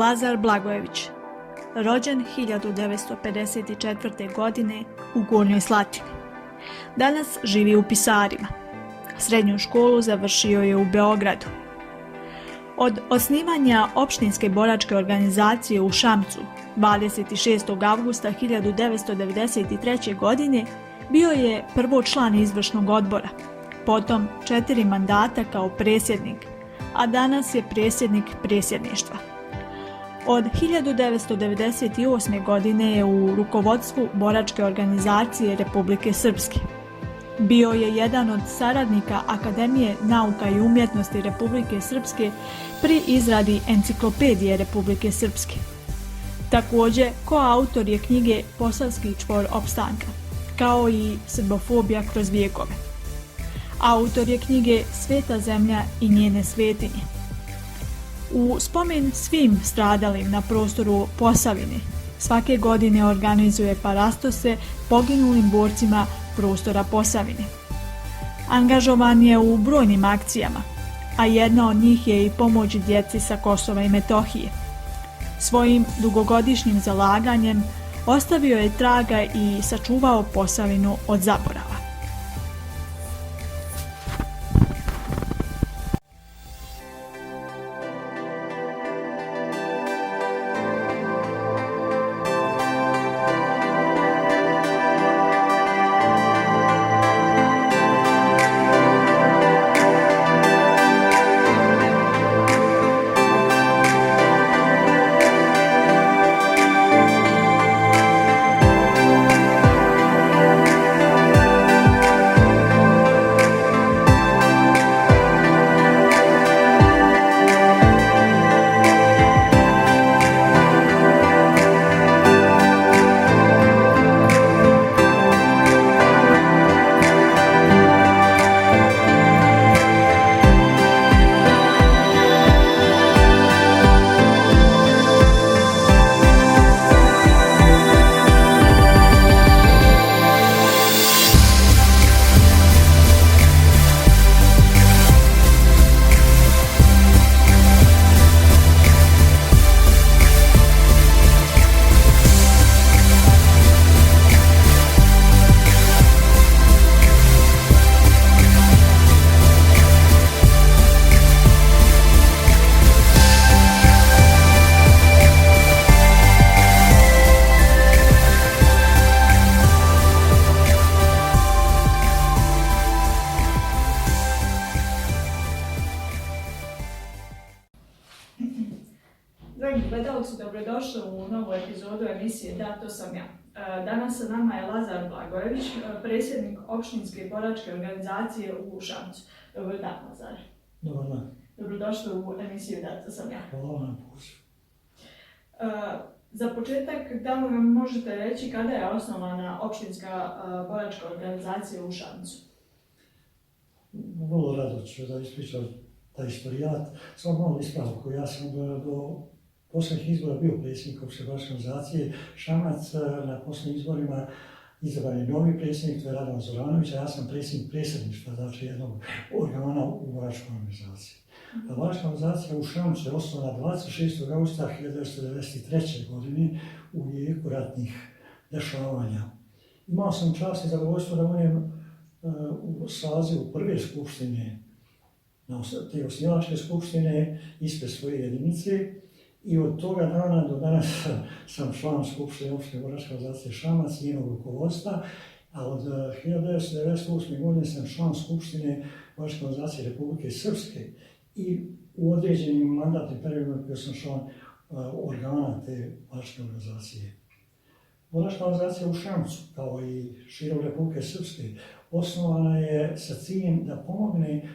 Lazar Blagojević, rođen 1954. godine u Gornjoj Slatini. Danas živi u Pisarima. Srednju školu završio je u Beogradu. Od osnivanja opštinske boračke organizacije u Šamcu 26. avgusta 1993. godine bio je prvo član izvršnog odbora, potom 4 mandata kao predsjednik, a danas je predsjednik predsjedništva. Od 1998. godine je u rukovodstvu boračke organizacije Republike Srpske. Bio je jedan od saradnika Akademije nauka i umjetnosti Republike Srpske pri izradi enciklopedije Republike Srpske. Također, koautor je knjige Posavski čvor opstanka, kao i Srbofobija kroz vijekove. Autor je knjige Sveta zemlja i njene svetinje. U spomen svim stradalim na prostoru Posavine svake godine organizuje parastose poginulim borcima prostora Posavine. Angažovan je u brojnim akcijama, a jedna od njih je i pomoć djeci sa Kosova i Metohije. Svojim dugogodišnjim zalaganjem ostavio je traga i sačuvao Posavinu od zaborava. Dragi gledalci, dobrodošli u novu epizodu emisije Da, to sam ja. Danas sa nama je Lazar Blagojević, predsjednik opštinske boračke organizacije u Šamcu. Dobar dan, Lazar. Dobar dan. Dobrodošli u emisiju Da, to sam ja. Hvala na pozivu. Za početak, da li nam možete reći kada je osnovana opštinska boračka organizacija u Šamcu? Vrlo rado ću da ispričam taj istorijat. Samo malo ispravku. Ja sam do posljednjih izbora bio predsjednik opšte boračke organizacije Šamac. Na posljednjim izborima izabran je novi predsjednik, to je Radovan Zoranović, a ja sam predsjednik predsjedništva, znači jednog organa u boračkoj organizaciji. Boračka organizacija u Šamcu je osnovana 26. augusta 1993. godine u jeku ratnih dešavanja. Imao sam čast i zadovoljstvo da budem u sazivu prve skupštine, te osnivačke skupštine, ispred svoje jedinice, i od toga dana do danas sam član skupštine opštine boračke organizacije Šamac i njenog rukovodstva, a od 1998. godine sam član skupštine boračke organizacije Republike Srpske i u određenim mandatnim periodima bio sam član organa te boračke organizacije. Boračka organizacija u Šamcu, kao i širom Republike Srpske, osnovana je sa ciljem da pomogne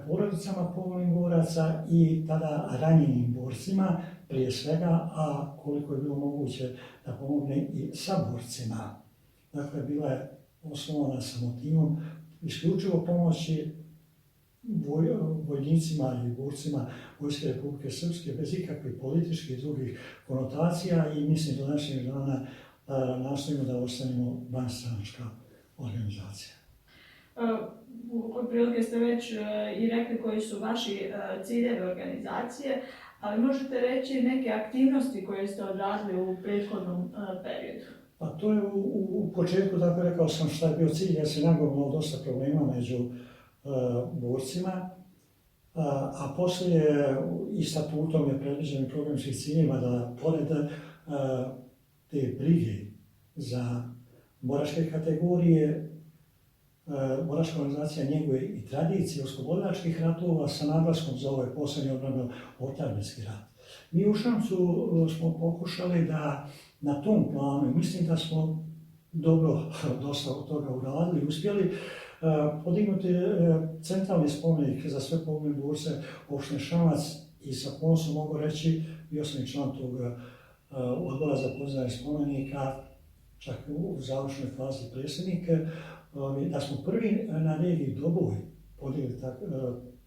porodicama poginulih boraca i tada ranjenim borcima prije svega, a koliko je bilo moguće da pomogne i saborcima. Dakle, bila je osnovana sa motivom isključivo pomoći vojnicima i borcima Vojske Republike Srpske bez ikakvih političkih i drugih konotacija, i mislim do današnjeg dana nastojimo da ostanemo vanstranačka organizacija. Otprilike ste već i rekli koji su vaši ciljevi organizacije, Ali možete reći neke aktivnosti koje ste odradili u prethodnom periodu? Pa to je u početku, dakle, rekao sam šta je bio cilj, jer se nagomilo dosta problema među borcima, a poslije i statutom je predviđen programskih ciljeva da pored te brige za boračke kategorije, boračka organizacija njeguje i tradicije oslobodilačkih ratova sa naglaskom za ovaj posljednji ortodokski rat. Mi u Šamcu smo pokušali da na tom planu, mislim da smo dobro dosta od toga uradili i uspjeli podignuti centralni spomenik za sve poginule borce opštine Šamac i sa ponosom mogu reći, bio sam i član tog odbora za podizanje spomenika, čak u završnoj fazi predsjednik, da smo prvi na regiji Doboj podigli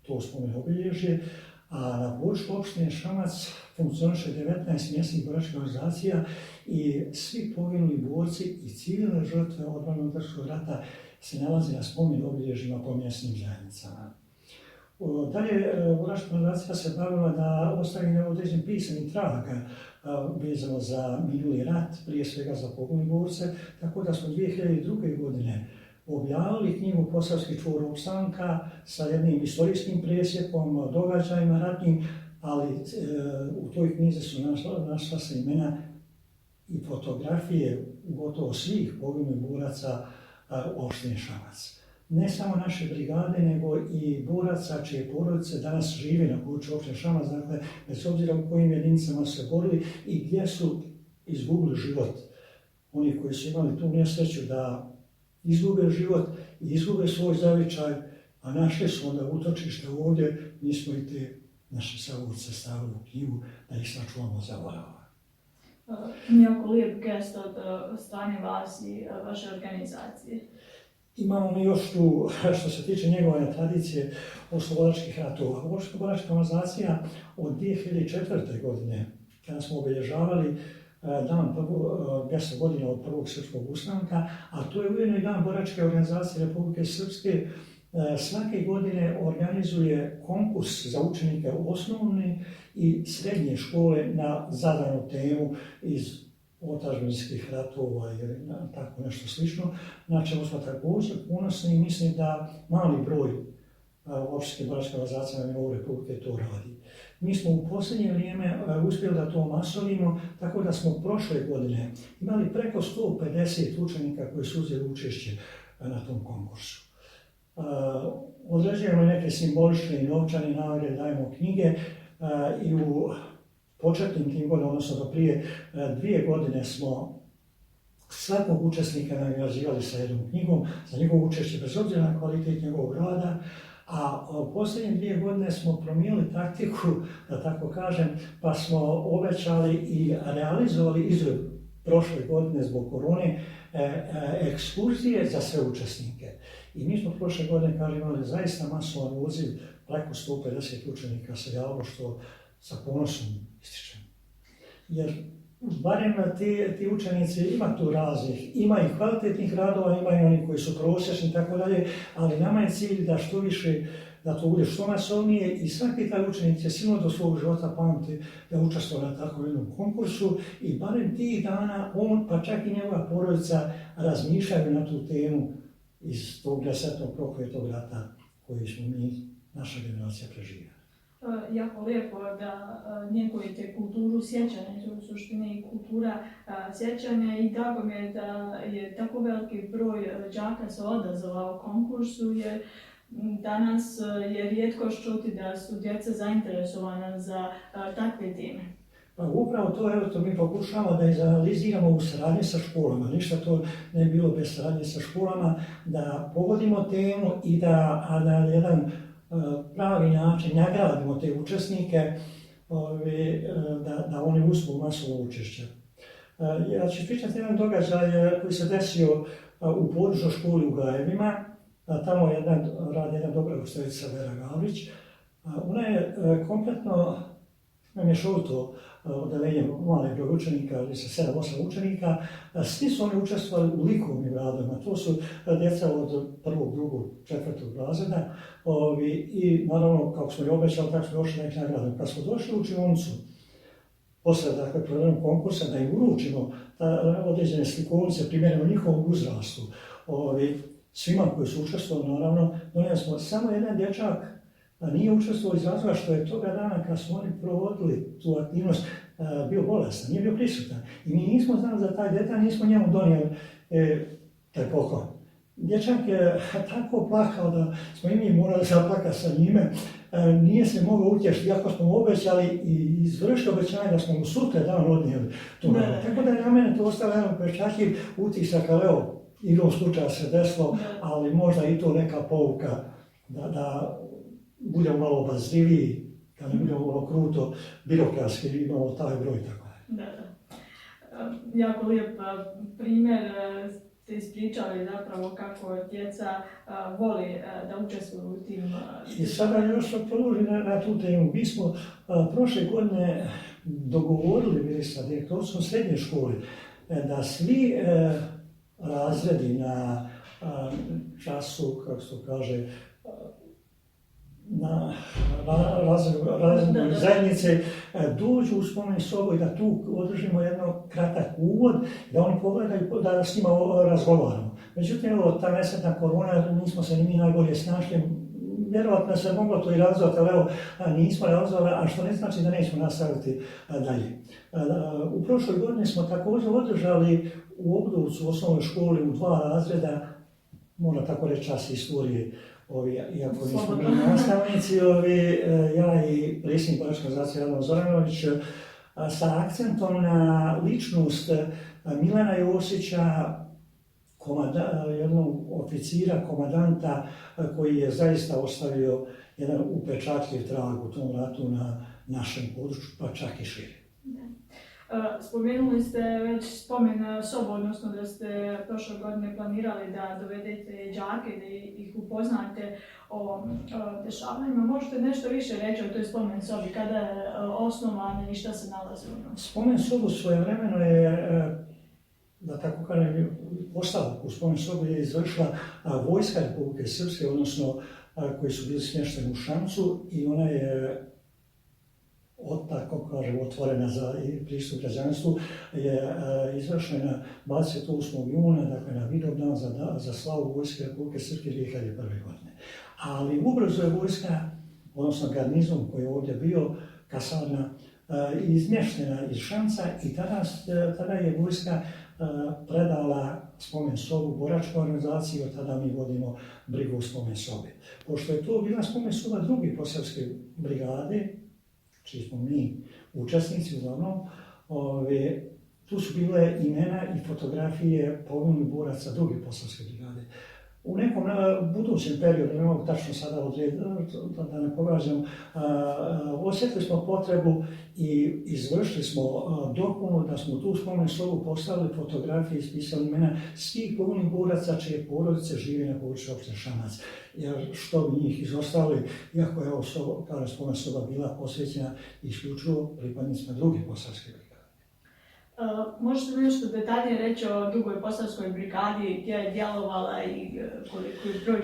to spomen obilježje, a na području opštine Šamac funkcioniše 19 mjesnih boračkih organizacija i svi poginuli borci i civilne žrtve odbrane rata se nalaze na spomen obilježjima po mjesnim zajednicama. Dalje, boračka organizacija se bavila da ostavi određen pisani trag vezano za minuli rat, prije svega za poginule borce, tako da smo 2002. godine objavili knjigu Posavski čvor opstanka sa jednim historijskim presjekom, događajima ratnim, ali u toj knjizi su našla se imena i fotografije gotovo svih poginulih boraca opštine Šamac. Ne samo naše brigade, nego i boraca čije porodice danas žive na području opštine Šamac, dakle, bez obzira u kojim jedinicama se borili i gdje su izgubili život. Oni koji su imali tu nesreću da izgube život i izgube svoj zavičaj, a našli su onda utočište ovdje, mi smo i te naše saborce stavili u knjigu da ih sačuvamo zaborava. Jako lijep gest od strane vas i vaše organizacije. Imamo mi još tu, što se tiče njegovanja tradicije oslobodilačkih ratova. Oslobodilačka organizacija od 2004. godine, kada smo obilježavali dan 10 godina od prvog srpskog ustanka, a to je ujedno i dan boračke organizacije Republike Srpske, svake godine organizuje konkurs za učenike osnovne i srednje škole na zadanu temu iz otadžbinskih ratova ili tako nešto slično. Na čemu smo također ponosni i mislim da mali broj opštinskih boračkih organizacija na nivou Republike to radi. Mi smo u posljednje vrijeme uspjeli da to masovimo, tako da smo prošle godine imali preko 150 učenika koji su uzeli učešće na tom konkursu. Određujemo neke simbolične i novčane nagrade, dajemo knjige i u početnim tim godinama, odnosno do prije 2 godine smo svakog učesnika nagrađivali sa jednom knjigom za njegovo učešće bez obzira na kvalitet njegovog rada, a u posljednje 2 godine smo promijenili taktiku, da tako kažem, pa smo obećali i realizovali izgled prošle godine zbog korone ekskurzije za sve učesnike. I mi smo prošle godine, kažem, imali zaista masovan odziv, preko 150 učenika se javilo, što sa ponosom ističem. Jer barem ti učenici ima tu raznih, ima i kvalitetnih radova, ima i oni koji su prosječni i tako dalje, ali nama je cilj da što više, da to bude što masovnije i svaki taj učenik će sigurno do svog života pamti da učestvuje na takvom jednom konkursu i barem tih dana on, pa čak i njegova porodica razmišljaju na tu temu iz tog 10. prokletog rata koji smo mi, naša generacija, preživjeli. Jako lijepo da njegujete kulturu sjećanja, to je u suštini i kultura sjećanja i drago mi je da je tako veliki broj đaka se odazvao konkursu jer danas je rijetko čuti da su djeca zainteresovana za takve teme. Pa upravo to mi pokušavamo da izanaliziramo u saradnji sa školama. Ništa to ne bilo bez saradnje sa školama, da pogodimo temu i da na jedan pravi način nagradimo te učesnike, da oni uspu masovno učešće. Ja ću pričati jedan događaj koji se desio u područnoj školi u Gajevima. Tamo radi jedna dobra učiteljica Vera Gavrić. Ona je kompletno mješovito odeljenje mali broj učenika, ili sa 7-8 učenika, svi su oni učestvovali u likovnim radovima. To su djeca od 1., 2., 4. razreda i naravno, kako smo i obećali, tako smo došli neki nagrade. Kad smo došli u učionicu, posle dakle provedemo konkursa da im uručimo određene slikovnice primjereno njihovom uzrastu. Svima koji su učestvovali, naravno, donijeli smo samo jedan dječak nije učestvovao iz razloga što je toga dana kad smo oni provodili tu aktivnost bio bolestan, nije bio prisutan. I mi nismo znali za taj detalj, nismo njemu donijeli taj poklon. Dječak je tako plakao da smo i mi morali zaplakati sa njime. Nije se mogao utješiti, iako smo mu obećali i izvršili obećanje da smo mu sutra dan odnijeli tu. Tako da je na mene to ostalo jedan pečatljiv utisak, ali evo, igrom slučaja se desilo, ali možda i to neka pouka da budemo malo obazriviji, da ne budemo malo kruto birokratski, imamo taj broj tako. Da. Jako lijep primjer ste ispričali zapravo kako djeca voli da učestvuju u tim... I sada još produžim na tu temu. Mi smo prošle godine dogovorili bili sa direktorstvom srednje škole da svi razredi na času, kako se to kaže, na razrednoj zajednice dođu u spomen sobu i da tu održimo jedno kratak uvod, da oni pogledaju, da s njima razgovaramo. Međutim, evo, ta nesretna korona, nismo se ni mi najbolje snašli, vjerovatno se moglo to i razvati, ali evo, nismo razvali, a što ne znači da nećemo nastaviti dalje. U prošloj godini smo također održali u Obdovcu u osnovnoj školi u 2 razreda, mora tako reći, čas istorije. Iako nismo mi nastavnici, ja i predsjednik Boračke organizacije Radovan Zoranović, sa akcentom na ličnost Milana Josića, jednog oficira, komandanta koji je zaista ostavio jedan upečatljiv trag u tom ratu na našem području, pa čak i šire. Spomenuli ste već spomen sobu, odnosno da ste prošle godine planirali da dovedete đake, da ih upoznate o dešavanjima. Možete nešto više reći o toj spomen sobi, kada je osnovana i šta se nalazi u njoj? Spomen sobu svojevremeno je, da tako kažem, postavku u spomen sobu je izvršila vojska Republike Srpske, odnosno koji su bili smješteni u Šamcu i ona je tako kažem, otvorena za pristup građanstvu, je izvršena 28. juna, dakle na Vidovdan za slavu vojske Republike Srpske 2001. godine. Ali ubrzo je vojska, odnosno garnizon koji je ovdje bio, kasarna, izmještena iz Šamca i tada je vojska predala spomen sobu Boračkoj organizaciji, od tada mi vodimo brigu o spomen sobi. Pošto je to bila spomen soba druge posavske brigade, čiji smo mi učesnici uglavnom, tu su bile imena i fotografije poginulih boraca druge posavske brigade. U nekom budućem periodu, ne mogu tačno sada odrediti, da ne pogađam, osjetili smo potrebu i izvršili smo dopunu da smo tu spomen sobu postavili fotografije i ispisali imena svih poginulih boraca čije porodice žive na području opštine Šamac. Jer što bi njih izostali, iako je ovo spomen soba bila posvećena isključivo pripadnicima druge posavske brigade. Možete li nešto detaljnije reći o drugoj posavskoj brigadi, gdje je djelovala i koliko je broj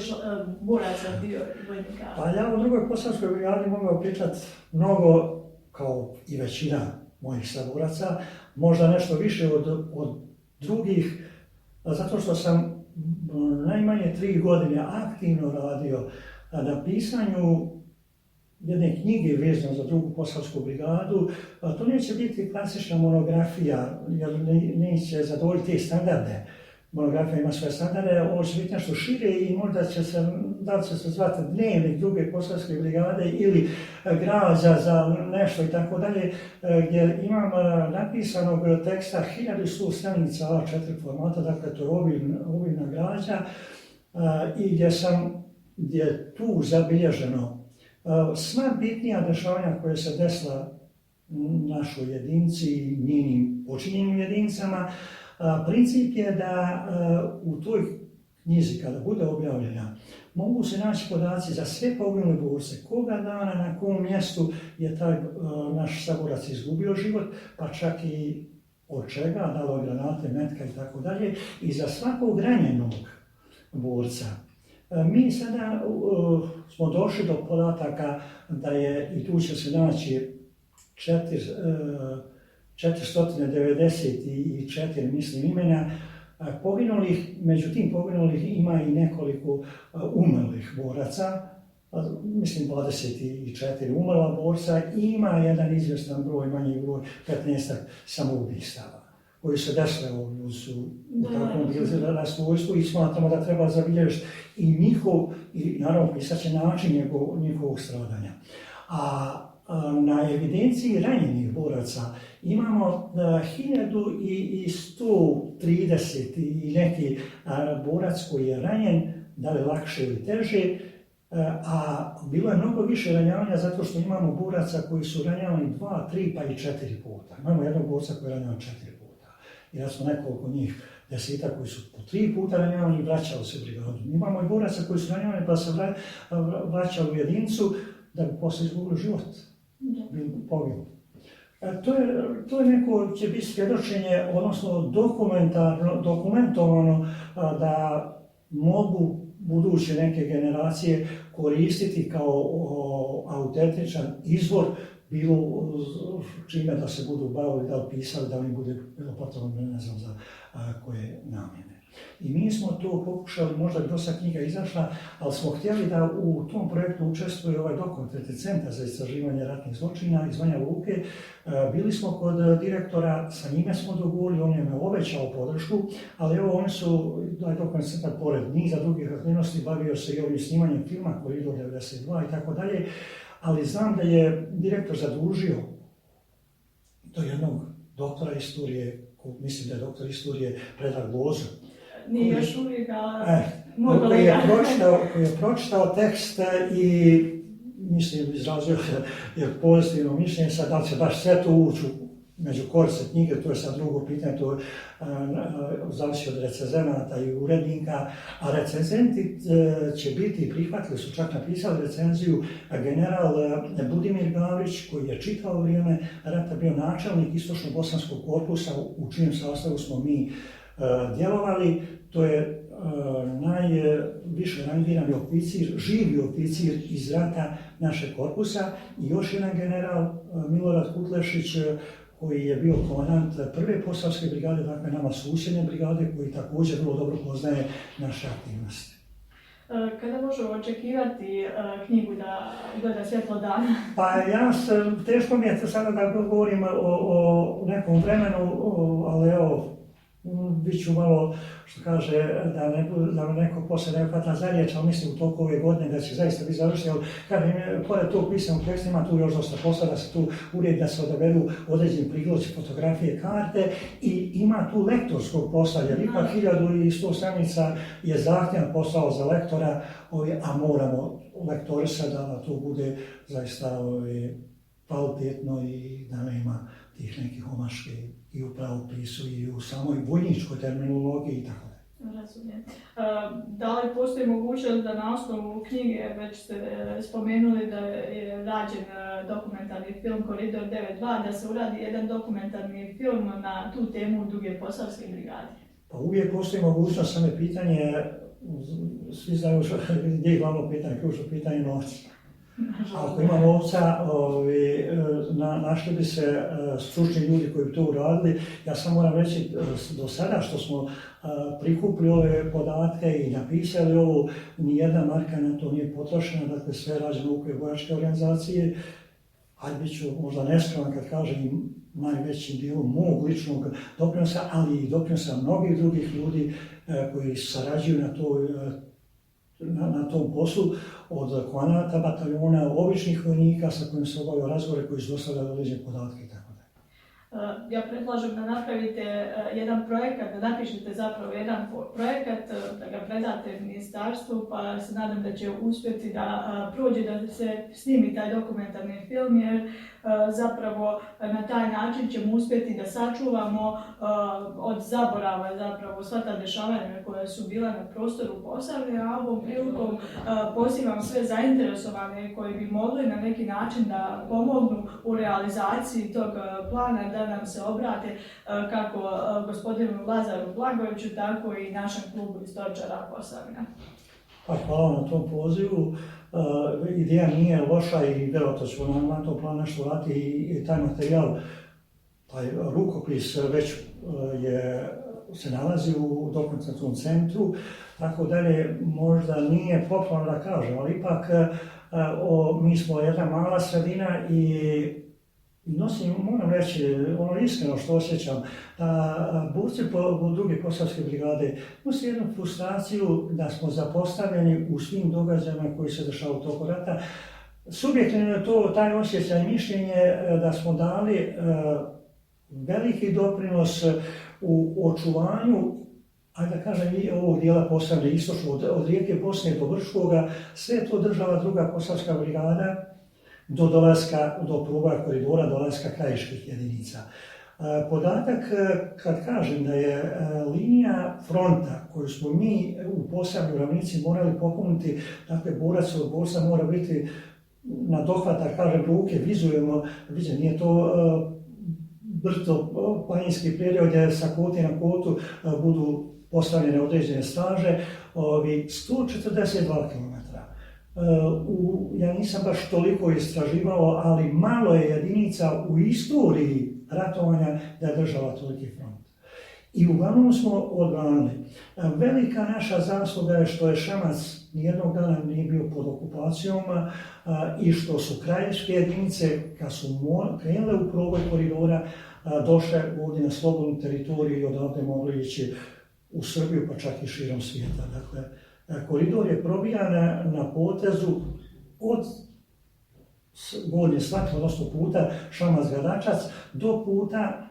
boraca bio vojnika? Pa ja o drugoj posavskoj brigadi mogu pričati mnogo, kao i većina mojih saboraca, možda nešto više od drugih, zato što sam najmanje 3 godine aktivno radio na pisanju jedne knjige vezane za drugu posavsku brigadu. To neće biti klasična monografija, jer neće zadovoljiti te standarde. Monografija ima svoje standarde, ovo će biti nešto šire i možda će se, da li će se zvati dnevnik druge posavske brigade ili građa za nešto i tako dalje, gdje imam napisanog teksta 1100 stranica A4 formata, dakle to je obilna građa, i gdje je tu zabilježeno sva bitnija dešavanja koje se desila našoj jedinici i njenim počinjenim jedinicama. Princip je da u toj knjizi kada bude objavljena, mogu se naći podaci za sve poginule borce, koga dana, na kom mjestu je taj naš saborac izgubio život, pa čak i od čega, da li od granate, metka i tako dalje, i za svakog ranjenog borca. Mi sada smo došli do podataka da je, i tu će se naći 494 mislim imena poginulih, među tim poginulih ima i nekoliko umrlih boraca, mislim 24 umrla borca i ima jedan izvjestan broj, manji broj, 15 samoubistava koji se desile ovdje su u takvom rastrojstvu i smatramo da treba zabilježiti i njihov, i naravno pisat će način njihovog stradanja. A na evidenciji ranjenih boraca imamo 1130 i neki borac koji je ranjen, da li lakše ili teže, a bilo je mnogo više ranjavanja zato što imamo boraca koji su ranjavani 2, 3 pa i 4 puta. Imamo jednog borca koji je ranjavan 4 puta. I da smo nekoliko njih, 10 koji su po 3 puta ranjavani i vraćali se u brigadu. Imamo i boraca koji su ranjavani pa se vraćali u jedinicu da bi poslije izgubili život. Poginu. To je neko će biti svjedočenje, odnosno dokumentovano da mogu buduće neke generacije koristiti kao autentičan izvor, bilo čime da se budu bavili, da li pisali, da li bude bilo potrebno, ne znam za koje namjene. I mi smo to pokušali, možda bi dosta knjiga izašla, ali smo htjeli da u tom projektu učestvuje ovaj dokumentarni centar za istraživanje ratnih zločina iz Banja Luke. Bili smo kod direktora, sa njime smo dogovorili, on je me obećao podršku, ali evo oni su, taj dokumentarni centar pored niza drugih aktivnosti bavio se i ovim snimanjem filma, Koridor 92 i tako dalje, ali znam da je direktor zadužio do jednog doktora istorije, mislim da je doktor istorije Predrag Bozo. Nije još uvijek, ali moj kolega. Koji je pročitao tekst i mislim izrazio je pozitivno mišljenje, sad da li će baš sve to ući među korisne knjige, to je sad drugo pitanje, to zavisi od recenzenata i urednika, a recenzenti će biti, prihvatili su, čak napisali recenziju, general Budimir Gavrić, koji je čitao vrijeme rata bio načelnik Istočno-bosanskog korpusa, u čijem sastavu smo mi djelovali. To je najviše rangirani oficir, živi oficir iz rata našeg korpusa i još jedan general Milorad Kutlešić, koji je bio komandant prve posavske brigade, dakle nama susjedne brigade, koji također vrlo dobro poznaje naše aktivnosti. Kada možemo očekivati knjigu da gleda svjetlo dana? Pa teško mi je sada da govorim o nekom vremenu, ali evo, bit ću malo, što kaže, da neko poslije ne hvata za riječ, ali mislim u toku ove godine da će zaista biti završeno. Pored tog pisanog teksta ima tu još dosta posla, da se tu uredi, da se odaberu određeni prigledci, fotografije, karte i ima tu lektorskog posla, jer ipak 1100 stranica je zahtjevan posao za lektora, a moramo lektorisati da to bude zaista kvalitetno i da nema tih nekih omaške i u pravopisu i u samoj vojničkoj terminologiji i tako dalje. Razumijem. Da li postoji mogućnost da na osnovu knjige, već ste spomenuli da je rađen dokumentarni film Koridor 92, da se uradi jedan dokumentarni film na tu temu Duge Posavske brigade? Pa uvijek postoji mogućnost, samo je pitanje, svi znaju gdje je glavno pitanje, ključno pitanje novca. Ako ima novca, našli bi se stručni ljudi koji bi to uradili. Ja sam moram reći, do sada što smo prikupili ove podatke i napisali ovo, nijedna marka na to nije potrošena, dakle sve je rađeno u okviru boračke organizacije. Ajde, bit ću možda neskroman kad kažem najvećim dijelom mog ličnog doprinosa, ali i doprinosa mnogih drugih ljudi koji sarađuju na tom poslu, od komandanata bataljona, običnih vojnika sa kojim se obavljaju razgovore koji su dostavljali određene podatke itd. Ja predlažem da napravite jedan projekat, da napišete zapravo jedan projekat, da ga predate ministarstvu, pa se nadam da će uspjeti da prođe, da se snimi taj dokumentarni film, jer zapravo na taj način ćemo uspjeti da sačuvamo od zaborava zapravo sva ta dešavanja koja su bila na prostoru Posavine, a ovom prilikom pozivam sve zainteresovane koji bi mogli na neki način da pomognu u realizaciji tog plana, da nam se obrate kako gospodinu Lazaru Blagojeviću, tako i našem klubu istoričara Posavina. Pa hvala na tom pozivu. Ideja nije loša i vjerojatno ćemo na tom planu nešto raditi i taj materijal, taj rukopis već se nalazi u dokumentacijskom centru, tako dalje možda nije popularno da kažem, ali ipak mi smo jedna mala sredina i nosim, moram reći, ono iskreno što osjećam, da borci druge posavske brigade nosi jednu frustraciju da smo zapostavljeni u svim događajima koji se dešavaju u toku rata. Subjektivno je to taj osjećaj i mišljenje da smo dali veliki doprinos u očuvanju, ajde da kažem, i ovog dijela Posavine istočno, od rijeke Bosne do Brčkoga, sve to država druga posavska brigada, do dolaska, do pruga koridora, dolaska krajiških jedinica. Podatak, kad kažem da je linija fronta koju smo mi u Posavini u ravnici morali popuniti, dakle borac od borca mora biti na dohvatak, kažem, ruke, vizualno, vidite, nije to brdo planinski period gdje sa koti na kotu budu postavljene određene straže, 142 km. Ja nisam baš toliko istraživao, ali malo je jedinica u istoriji ratovanja da je držala toliki front. I uglavnom smo odbranili. Velika naša zasluga je što je Šamac nijednog dana nije bio pod okupacijom i što su krajiške jedinice, kad su krenule u proboj koridora, došle ovdje na slobodnu teritoriju i odavde mogli ići u Srbiju, pa čak i širom svijeta. Dakle, koridor je probijan na potezu od Gornje Slatine, odnosno puta Šamac-Gradačac do puta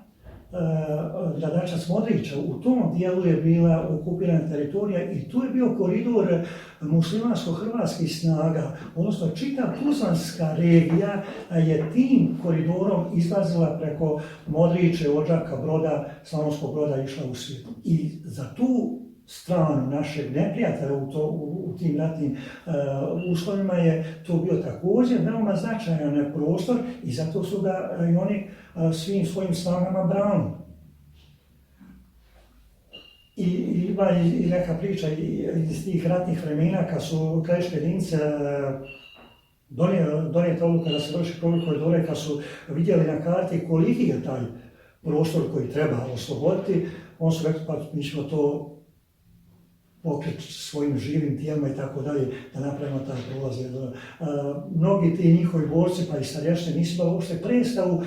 Gradačac-Modriča. U tom dijelu je bila okupirana teritorija i tu je bio koridor muslimansko-hrvatskih snaga, odnosno čitava Tuzlanska regija je tim koridorom izlazila preko Modriče, Odžaka, Broda, Slavonskog Broda išla u svijet. I za tu stranu našeg neprijatelja u tim ratnim uslovima je to bio također veoma značajan prostor i zato su ga i oni svim svojim snagama branili. I ima i neka priča iz tih ratnih vremena kad su krajiške jedinice donijeta odluka da se vrši proboj koridora, kad su vidjeli na karti koliki je taj prostor koji treba osloboditi, on su rekli pa mi ćemo to pokret svojim živim tijelima i tako dalje, da napravimo taj prolaz. Mnogi ti njihovi borci, pa i starješne, nisu imali uopšte predstavu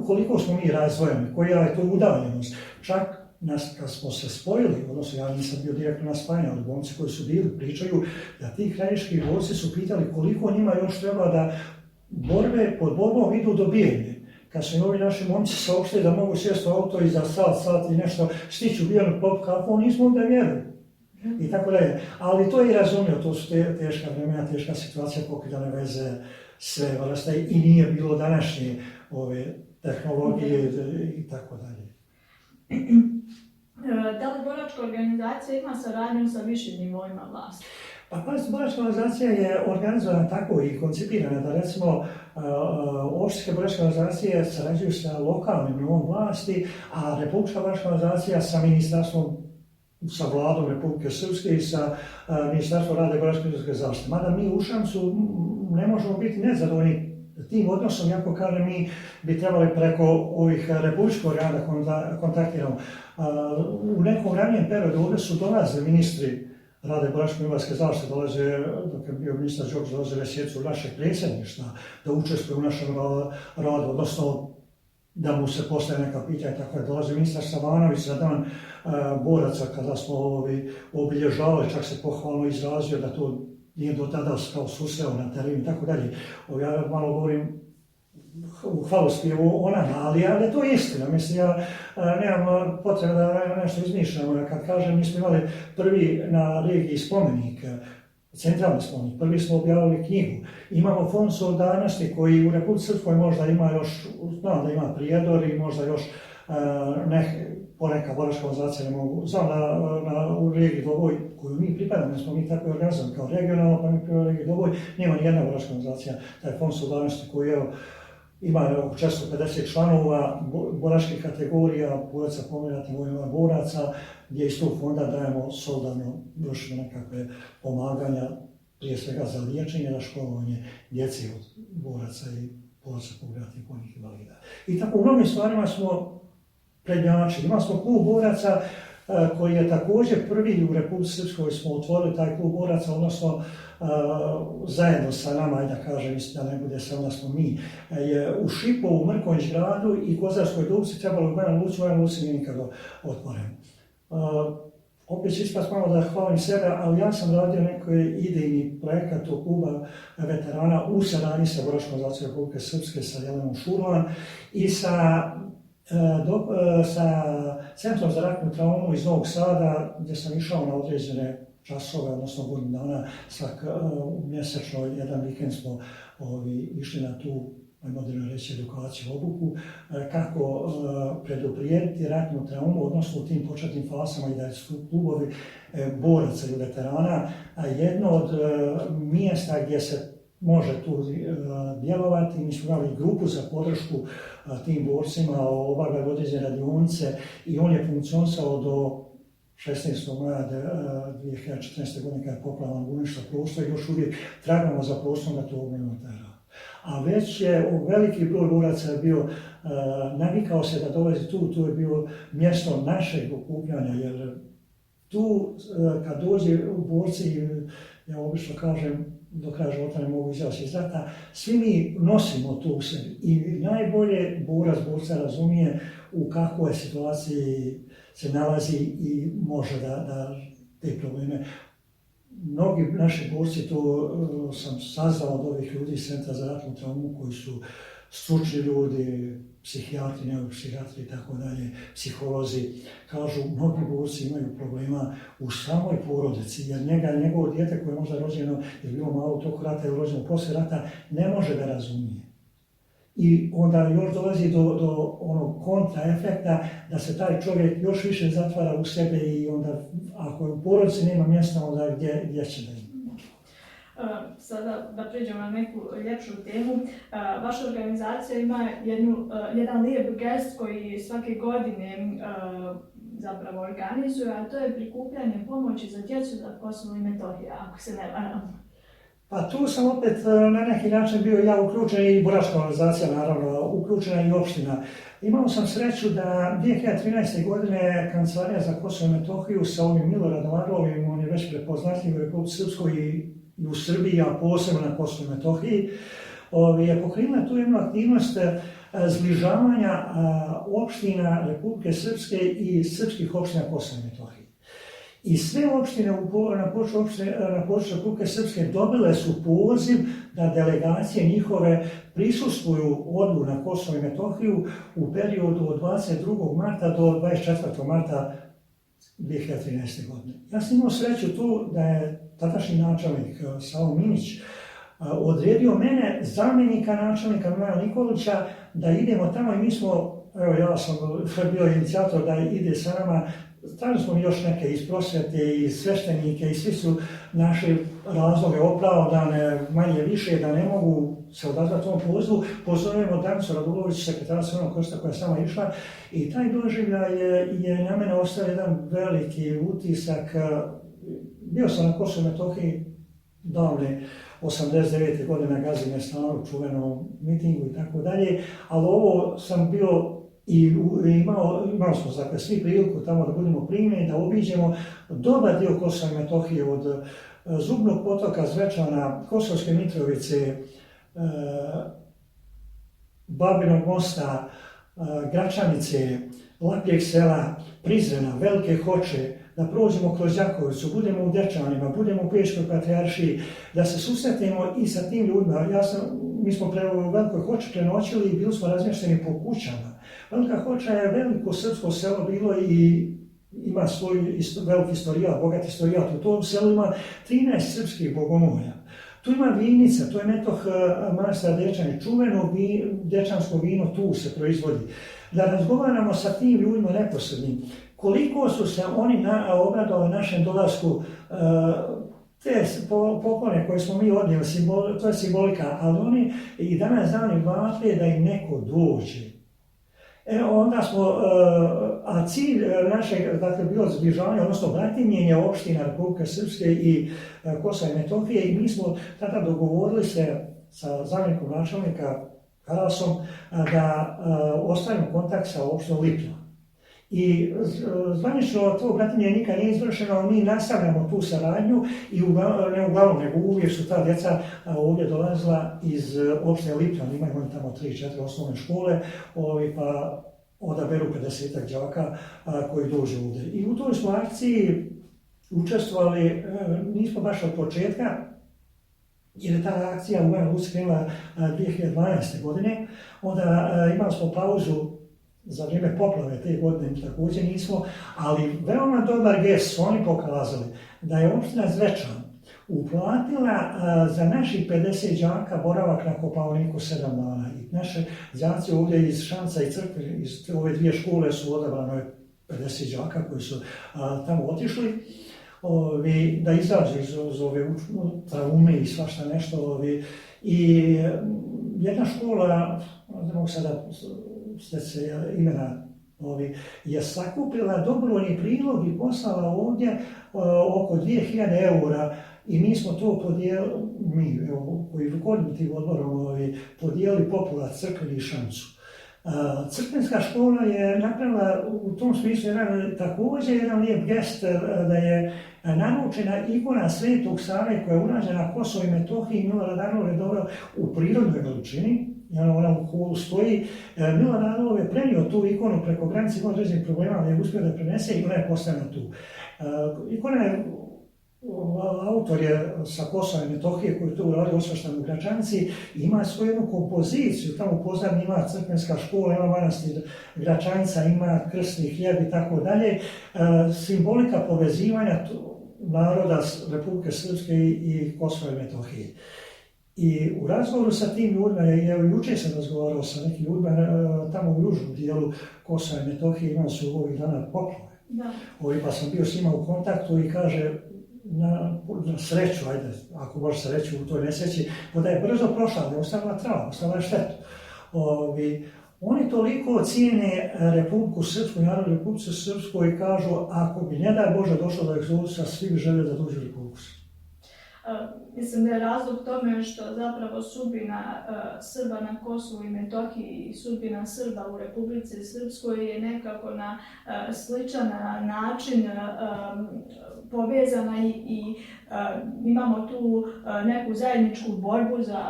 koliko smo mi razvojeni, koja je to udaljenost. Čak kad smo se spojili, odnosno ja nisam bio direktno na spajanju, ali momci koji su bili pričaju da ti krajiški borci su pitali koliko njima još treba da pod borbom idu do Bijeljne. Kad su i ovi naši momci saopštili da mogu sjesti u auto i za sat i nešto stići u Bijeljnu pop kafu, nismo onda vjeruju. I tako dalje. Ali to je i razumio, to su teška vremena, teška situacija, pokidane veze, sve vrste i nije bilo današnje ove tehnologije i tako dalje. Da li boračka organizacija ima saradnju sa višim nivoima vlasti? Pa boračka organizacija je organizovana tako i koncipirana da recimo općinske boračke organizacije sarađuju sa lokalnim nivom vlasti, a Republička boračka organizacija sa ministarstvom, sa vladom Republike Srpske i sa Ministarstvom rada i boračke zaštite. Mada mi u Šamcu ne možemo biti nezadovoljni tim odnosom, iako kažem mi bi trebali preko ovih republičkog rada da kontaktiramo. U nekom ranijem periodu ovdje su dolazili ministri rada i boračke zaštite, dolaze, dok je bio ministar Đokić, dolaze Vesjecu u našeg predsjedništva, da učestvuje u našem radu, odnosno da mu se postaje neka pitanja, tako je dolazi ministar Savanović za dan boraca kada smo obilježavali, čak se pohvalno izrazio da to nije do tada kao susreo na terenu i tako dalje. Ja malo govorim u hvalospjevu o nama, ali to je istina. Mislim, ja nemam potrebe da nešto izmišljam. Kad kažem, mi smo imali prvi na regiji spomenik centralni spomenik, prvi smo objavili knjigu. Imamo fond solidarnosti koji u Republici Srpskoj možda ima još, znam da ima Prijedor i možda još poneka boračka organizacija ne mogu, znam u regiji Doboj koju mi pripadamo, smo mi tako organizovani kao regionalno, pa mi pripadamo regiji Doboj, nema ni jedna boračka organizacija, taj fond solidarnosti koji ima oko 450 članova, boračkih kategorija, boraca pomiratnih vojnih boraca, gdje iz tog fonda dajemo solidarno vršimo nekakve pomaganja, prije svega za liječenje, za školovanje djeci od boraca i boraca pomiratnih vojnih invalida. I tako u mnogim stvarima smo prednjači. Imali smo klub boraca koji je također prvi u Republici Srpskoj smo otvorili taj klub boraca, odnosno zajedno sa nama, da kažem, mislim da ne bude samo da smo mi, je u Šipovu, Mrkonjić gradu i Kozarskoj Dubci trebalo u Banja Luci nije nikako otvoren. Opet će ispast malo da hvalim sebe, ali ja sam radio neki idejni projekat u kluba veterana u saradnji sa Boračkom organizacijom Republike Srpske, sa Jelenom Šurlan i sa Centrom za ratnu traumu iz Novog Sada, gdje sam išao na određene časove, odnosno godinu dana, mjesečno, jedan vikend smo išli na tu, moderno reći, edukaciju, obuku, kako preduprijediti ratnu traumu, odnosno u tim početnim fasama i da su klubovi boraca i veterana jedno od mjesta gdje se može tu djelovati. Mi smo imali grupu za podršku tim borcima, obavljali određene radionice i on je funkcionisao do 16. maja 2014. godine kada je poplava uništila prostor i još uvijek tragamo za prostorom da to obnovimo taj rad. A već je veliki broj boraca bio, navikao se da dolazi tu je bilo mjesto našeg okupljanja, jer tu kad dođe borci, ja obično kažem, do kraja života ne mogu izaći iz rata, svi mi nosimo to u sebi i najbolje borca razumije u kakvoj situaciji se nalazi i može da te probleme. Mnogi naši borci, to sam saznao od ovih ljudi iz Centra za ratnu traumu koji su stručni ljudi, psihijatri, neuropsihijatri i tako dalje, psiholozi, kažu mnogi borci imaju problema u samoj porodici jer njegovo dijete koje je možda rođeno ili bilo malo u toku rata ili rođeno poslije rata ne može da razumije. I onda još dolazi do onog kontraefekta da se taj čovjek još više zatvara u sebe i onda ako u porodici nema mjesta onda gdje će da ima. Sada da prijeđemo na neku ljepšu temu, vaša organizacija ima jedan lijep gest koji svake godine zapravo organizuje, a to je prikupljanje pomoći za djecu za Kosovo i Metohiju, ako se ne varam. Pa tu sam opet na neki način bio ja uključen i boračka organizacija, naravno, uključena i opština. Imao sam sreću da 2013. godine Kancelarija za Kosovo i Metohiju sa ovim Miloradom Arlovim, on je već prepoznatljiv u Republici Srpskoj i u Srbiji, a posebno na Kosovo i Metohiji, je pokrenula tu jednu aktivnost zbližavanja opština Republike Srpske i srpskih opština Kosova i Metohije. I sve opštine na području Republike Srpske dobile su poziv da delegacije njihove prisustvuju odboru na Kosovo i Metohiju u periodu od 22. marta do 24. marta 2013. godine. Ja sam imao sreću tu da je tadašnji načelnik Savo Minić odredio mene, zamjenika načelnika Milana Nikolića, da idemo tamo i mi smo, evo ja sam bio inicijator da ide sa nama. Tražili smo još neke iz prosvjete i sveštenike i svi su naše razloge opravdane, manje više, da ne mogu se odazvati ovom pozivu. Pozovemo Danicu Radulović, sekretara Crvenog krsta koja je sama išla i taj doživljaj je na mene ostavio jedan veliki utisak. Bio sam na Kosovu i Metohiji davne 89. godine na Gazime stanu, čuvenom mitingu i tako dalje, ali ovo sam bio i imali smo dakle, svi priliku tamo da budemo primljeni, da obiđemo dobar dio Kosova i Metohije od Zubnog potoka, Zvečana, Kosovske Mitrovice, Babinog mosta, Gračanice, Lapljeg sela, Prizrena, Velike Hoče, da prođemo kroz Đakovicu, budemo u Dečanima, budemo u Peškoj patrijaršiji, da se susretnemo i sa tim ljudima. Mi smo u Velikoj Hoči prenoćili i bili smo razmješteni po kućama. Velika Hoča je veliko srpsko selo bilo i ima svoj veliki istorijat, bogat istorijat. U tom selu ima 13 srpskih bogomolja. Tu ima vinica, to je metoh manastira Dečani, čuveno dečansko vino tu se proizvodi. Da razgovaramo sa tim ljudima neposrednim, koliko su se oni obradovali našem dolasku, te poklone koje smo mi odnijeli, to je simbolika, ali oni i danas dani vape da im neko dođe. Onda smo, a cilj našeg, dakle, bilo zbližavanje, odnosno bratimljenje opština Republike Srpske i Kosova i Metohije i mi smo tada dogovorili se sa zamjenikom načelnika Karasom da ostavimo kontakt sa opštinom Liplja. I zvanično to bratimljenje nikad nije izvršeno, ali mi nastavljamo tu saradnju i ne uglavnom, nego uvijek su ta djeca ovdje dolazila iz opštine Liplja, imaju oni tamo 3-4 osnovne škole, pa odaberu 50 đaka koji dođu ovdje. I u toj smo akciji učestvovali, nismo baš od početka, jer je ta akcija u Banja Luci krenula 2012. godine, onda imali smo pauzu za vrijeme poplave te godine također nismo, ali veoma dobar gest su oni pokazali da je opština Zvečan uplatila za naših 50 đaka boravak na Kopaoniku 7 dana. I naše đaci ovdje iz Šanca i Crkve, iz ove dvije škole su odabrano 50 đaka koji su tamo otišli da izađu iz ove traume i svašta nešto. I jedna škola, ne mogu sada se imena, je sakupila dobrovoljni prilog i poslala ovdje oko 2000 eura i mi smo to podijelili, mi koji rukovodimo tim odborom, podijelili Populac, Crkveni i Šancu. Crkvenska škola je napravila u tom smislu također jedan lijep gest da je naručena ikona Svetog Save koja je urađena na Kosovo i Metohiji. Milo Radanov je doveo u prirodnoj veličini, ona u holu stoji. Milo Radanov je prenio tu ikonu preko granice, imao određenih problema, ali je uspio da prenese i ona je postavljena tu. Ikona je, autor je sa Kosova i Metohije koji je to uradio osveštan u Gračanici, ima svoju jednu kompoziciju, tamo u pozadini ima crkvenska škola, ima manastir Gračanica, ima krstni hljeb i tako dalje. Simbolika povezivanja naroda Republike Srpske i Kosova i Metohije. I u razgovoru sa tim ljudima, jučer sam razgovarao sa nekim ljudima tamo u južnom dijelu Kosova i Metohije, imali su ovih dana poplave. Pa sam bio s njima u kontaktu i kaže, na sreću, ajde, ako može sreću u toj nesreći, da je brzo prošla, ne ostavila traumu, ostavila je štetu. Oni toliko cijene Republiku Srpsku, narod Republike Srpskoj i kažu, ako bi ne daj Bože došlo do egzodusa, svi bi žele da dođu u Republiku Srpsku. Mislim da je razlog tome što zapravo sudbina Srba na Kosovu i Metohiji i sudbina Srba u Republici Srpskoj je nekako na sličan način povezana i imamo tu neku zajedničku borbu za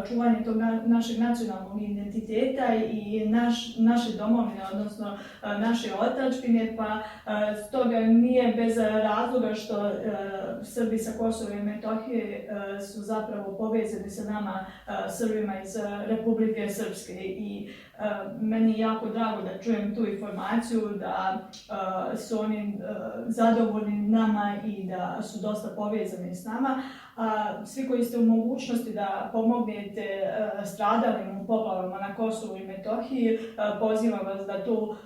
čuvanje tog našeg nacionalnog identiteta i naše domovine, odnosno naše otadžbine, pa stoga nije bez razloga što Srbi sa Kosova i Metohije su zapravo povezani sa nama Srbima iz Republike Srpske i meni je jako drago da čujem tu informaciju da su oni zadovoljni nama i da su dosta povezani s nama. Svi koji ste u mogućnosti da pomognete stradalim u poplavama na Kosovu i Metohiji, pozivam vas da to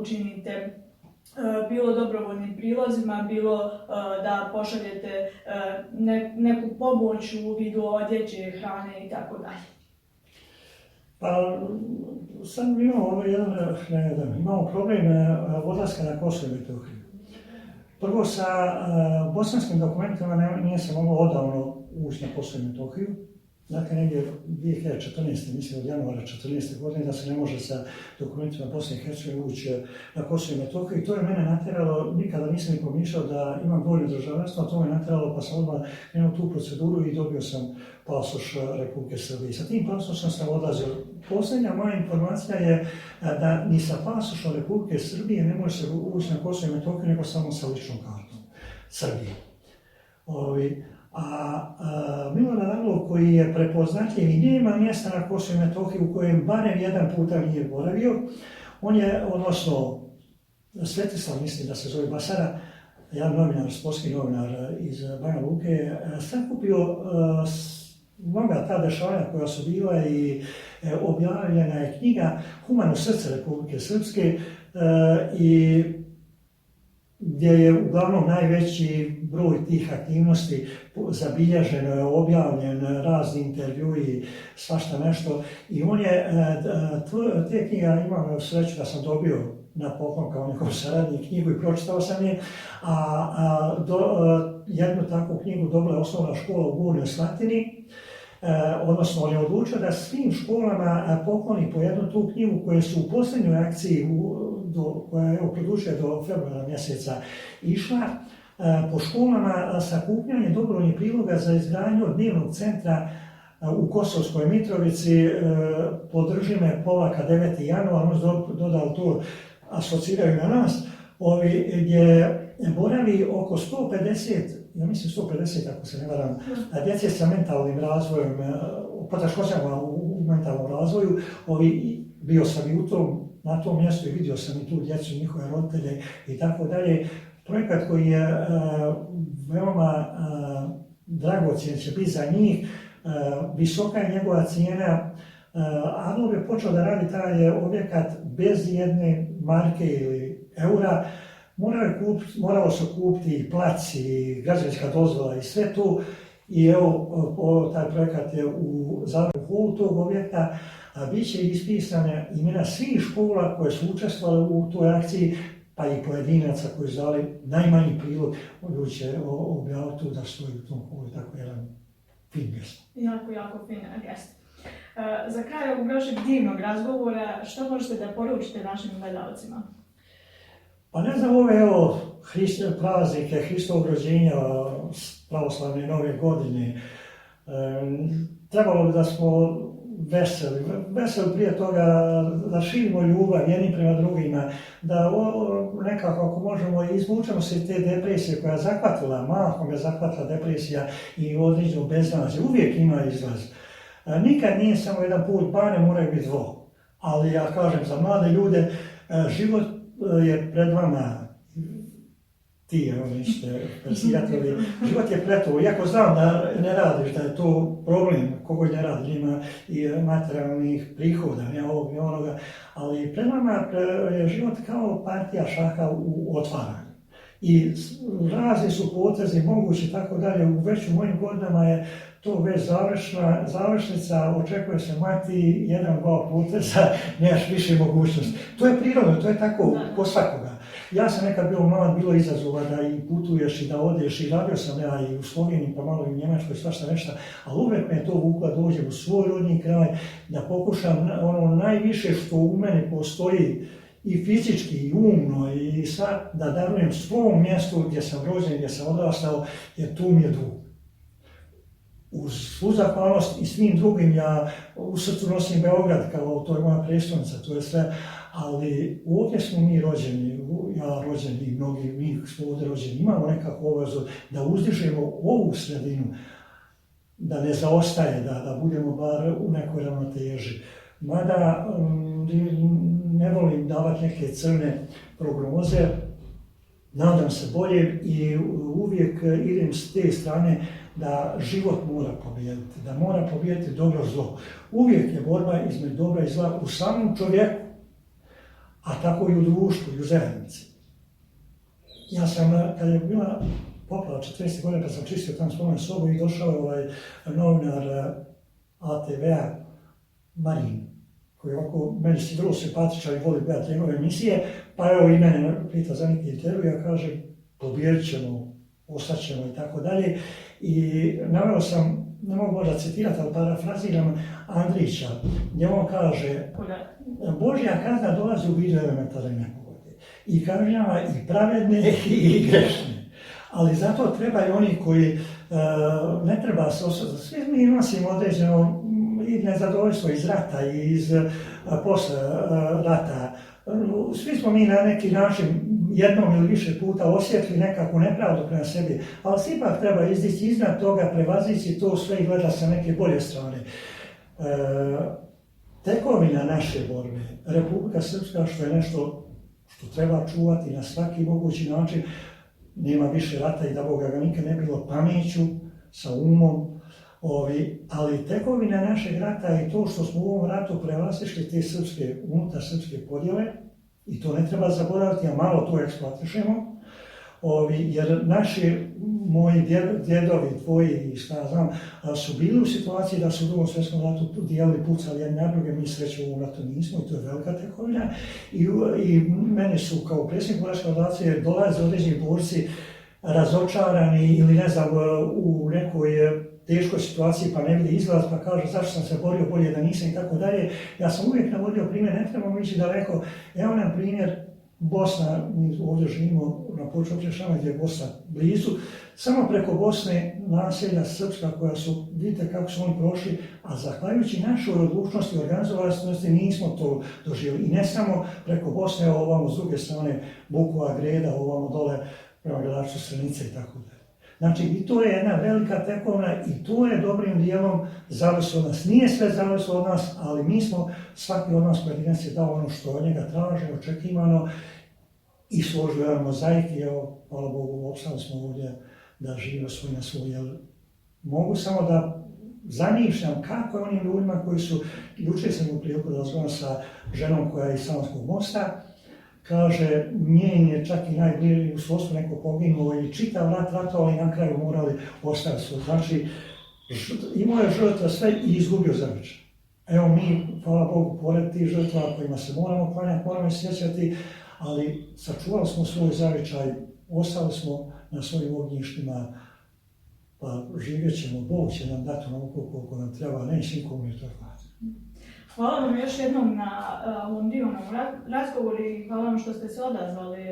učinite bilo dobrovoljnim prilozima, bilo da pošaljete neku pomoć u vidu odjeće, hrane i tako dalje. Pa, sad imamo problem odlaska na Kosovo i Metohiju. Prvo, sa bosanskim dokumentima nije se moglo odavno ući na Kosovo i Metohiju. Dakle, negdje 2014. mislim od januara 2014. godine da se ne može sa dokumentima Bosne i Hercegovine ući na Kosovo i Metohiju. I to je mene natjeralo, nikada nisam ni pomišljao da imam dvojno državljanstvo, a to me natjeralo pa sam odmah krenuo tu proceduru i dobio sam pasoš Republike Srbije. Sa tim pasošom sam odlazio. Posljednja moja informacija je da ni sa pasošom Republike Srbije ne može se ući na Kosovo i Metohiju nego samo sa ličnom kartom Srbije. Milo Radanov koji je prepoznatljiv i nema mjesta na Kosovu i Metohiji u kojem barem jedan puta nije boravio, on je, odnosno Svetislav, mislim da se zove Basara, jedan novinar, sportski novinar iz Banja Luke, sakupio mnoga ta dešavanja koja su bila i objavljena je knjiga Humano srce Republike Srpske i gdje je uglavnom najveći broj tih aktivnosti zabilježeno, je objavljen, razni intervjui, svašta nešto. I on je, te knjiga, imam sreću da sam dobio na poklon kao njegov saradnik knjigu i pročitao sam je, jednu takvu knjigu dobila je osnovna škola u Gornjoj Slatini, odnosno on je odlučio da svim školama pokloni po jednu tu knjigu koje su u posljednjoj akciji koja je produžila do februara mjeseca išla po školama sakupljanje dobrovoljnih priloga za izgradnju dnevnog centra u Kosovskoj Mitrovici. Podrži me Polaka 9. januar, on dodao to, asociraju na nas, gdje boravi oko 150, ja mislim 150 ako se ne varam, djece sa mentalnim razvojem, poteškoćama u mentalnom razvoju. Bio sam i na tom mjestu i vidio sam i tu djecu, njihove roditelje i tako dalje. Projekat koji je veoma dragocjen će biti za njih, visoka je njegova cijena. Adolf je počeo da radi taj objekat bez jedne marke ili eura. Moralo se kupiti i plac i građevinska dozvola i sve to. I evo, taj projekat je u završnom holu tog objekta. Bit će ispisane imena svih škola koje su učestvovali u toj akciji, pa i pojedinaca koji su dali najmanji prilog. Ljudi će objaviti tu da stoji u tom holu, tako jedan fin gest. Jako fin gest. Za kraj ovog našeg divnog razgovora, što možete da poručite našim gledalcima? Pa ne znam, ove praznike Hristovog rođenja, pravoslavne nove godine, trebalo bi da smo veseli prije toga, da širimo ljubav jedni prema drugima, da nekako ako možemo izvučemo se te depresije koja je zahvatila, mahom je zahvatila depresija i određenu beznađe, uvijek ima izlaz. Nikad nije samo jedan put, pa ne moraju biti dvo. Ali ja kažem za mlade ljude, život je pred vama, život je pred tobom. Iako znam da ne radiš, da je to problem, kogo ne radi, ima i materijalnih prihoda, ne ovog, ne onoga, ali pred vama je život kao partija šaha u otvaranju. I razni su potezi mogući, tako dalje, već u mojim godinama je to već završnica, očekuje se mati, 1-2 poteza, nemaš više mogućnosti. To je prirodno, to je tako po svakoga. Ja sam nekad bio mlad, bilo izazova da i putuješ i da odeš, i radio sam ja i u Sloveniji, pa malo i u Njemačkoj, svašta nešto, ali uvijek me je to vuklo da dođem u svoj rodni kraj, da pokušam ono najviše što u meni postoji, i fizički, i umno, i sad da darujem svom mjestu gdje sam rođen, gdje sam odrastao, jer tu mi je dug. Uz svu zahvalnost i svim drugim, ja u srcu nosim Beograd, kao to je moja prestolnica, to je sve, ali ovdje smo mi rođeni, ja rođen i mnogi mi smo ovdje rođeni, imamo nekakvu obavezu da uzdižemo ovu sredinu, da ne zaostaje, da budemo bar u nekoj ravnoteži. Mada ne volim davati neke crne prognoze, nadam se bolje i uvijek idem s te strane da život mora pobijediti, da mora pobijediti dobro zlo. Uvijek je borba između dobra i zla u samom čovjeku, a tako i u društvu i u zajednici. Ja sam, kad je bila poplava 40 godina, kad sam čistio tam spomenu sobu i došao je novinar ATV-a Marin, koji je ovako, meni si vrlo simpatičan i voli gledati njegove emisije, pa evo i mene pita za neki intervju, ja kažem, pobijedit ćemo, ostaćemo i tako dalje. I naveo sam, ne mogu možda citirati, ali parafraziram Andrića, gdje on kaže, Božja kazna dolazi u vidu elementarne nepogode i kažnjava i pravedne i grešne. Ali zato trebaju oni koji ne treba se osjećati. Svi mi nosimo određeno i nezadovoljstvo iz rata i posle rata. Svi smo mi na neki način jednom ili više puta osjetili nekakvu nepravdu prema sebi, ali se ipak treba izdići iznad toga, prevazići to sve i gledati sa neke bolje strane. Tekovina naše borbe, Republika Srpska, što je nešto što treba čuvati na svaki mogući način. Nema više rata i da Boga ga nikad ne bilo pameću, sa umom, ali tekovina našeg rata je to što smo u ovom ratu prevlastišli te unutar srpske podjele i to ne treba zaboraviti, a malo to eksploatišemo. Jer moji djedovi, tvoji, šta ja znam, su bili u situaciji da su u Drugom svjetskom ratu dijelili, pucali jedni na druge, mi sreće u ovom ratu nismo i to je velika tekovina. I meni su kao predsjednik boračke organizacije dolaze određeni borci razočarani ili ne znam, u nekoj teškoj situaciji pa ne vidi izlaz pa kaže zašto sam se borio bolje da nisam i tako dalje. Ja sam uvijek navodio primjer, ne trebamo ići daleko. Evo nam primjer Bosna, mi ovdje živimo na području općine Šamac gdje je Bosna blizu, samo preko Bosne naselja srpska koja su, vidite kako su oni prošli, a zahvaljujući našoj odlučnosti i organizovanosti nismo to doživjeli. I ne samo preko Bosne, ovamo s druge strane Bukova, Greda, ovamo dole prema Gradačcu, Srenice i tako dalje. Znači i to je jedna velika tekovina i to je dobrim dijelom zavislo od nas. Nije sve zavislo od nas, ali mi smo, svaki od nas pojedinac je dao ono što od njega traži, očekivano i složio jedan mozaik i evo, hvala Bogu, opstali smo ovdje da živimo svoj na svoj. Jer mogu samo da zamišljam kako je onim ljudima koji su, jučer sam u priliku da razgovaram sa ženom koja je iz Savonskog Mosta, kaže, njen je čak i najbliži u svojstvu neko poginulo i čitav rat ratovali i na kraju morali ostaviti svoj. Znači, imao je žrtva sve i izgubio zavičaj. Evo mi, hvala Bogu, pored tih žrtva kojima se moramo klanjati, moramo sjećati, ali sačuvali smo svoj zavičaj, ostali smo na svojim ognjištima, pa živjet ćemo, Bog će nam dati onoliko koliko nam treba, neće nikomu je to hvala. Hvala vam još jednom na ovom divnom razgovoru i hvala vam što ste se odazvali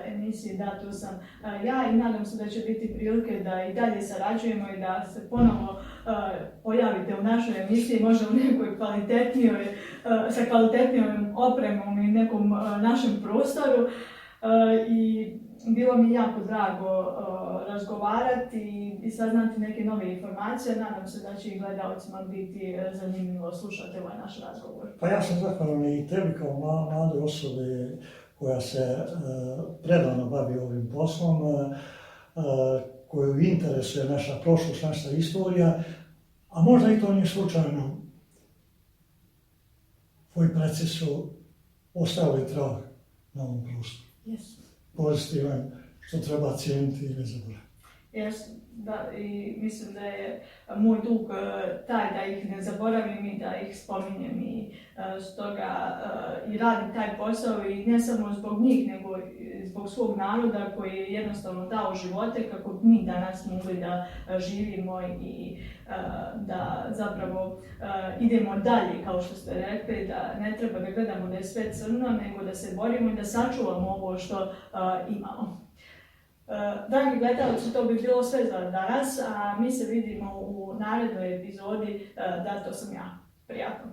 emisiji Da, tu sam ja i nadam se da će biti prilike da i dalje sarađujemo i da se ponovo pojavite u našoj emisiji, možda u nekoj kvalitetnijoj, sa kvalitetnijom opremom i nekom našem prostoru. I bilo mi jako drago razgovarati i saznati neke nove informacije. Nadam se da će i gledalcima biti zanimljivo slušati ovaj naš razgovor. Pa ja sam zahvalan i tebi kao mlade osobe koja se predano bavi ovim poslom, koju interesuje naša prošlost, naša istorija, a možda i to nije slučajno. Tvoji preci su ostavili trag na ovom prostoru. Yes. Pozitivan, što treba cijeniti i ne zaboraviti. Yes, da, i mislim da je moj dug taj da ih ne zaboravim i da ih spominjem i stoga i radim taj posao i ne samo zbog njih, nego zbog svog naroda koji je jednostavno dao živote kako mi danas mogli da živimo i da zapravo idemo dalje, kao što ste rekli, da ne treba da gledamo da je sve crno, nego da se borimo i da sačuvamo ovo što imamo. Dragi gledalci, to bi bilo sve za danas, a mi se vidimo u narednoj epizodi Da, to sam ja. Prijatno!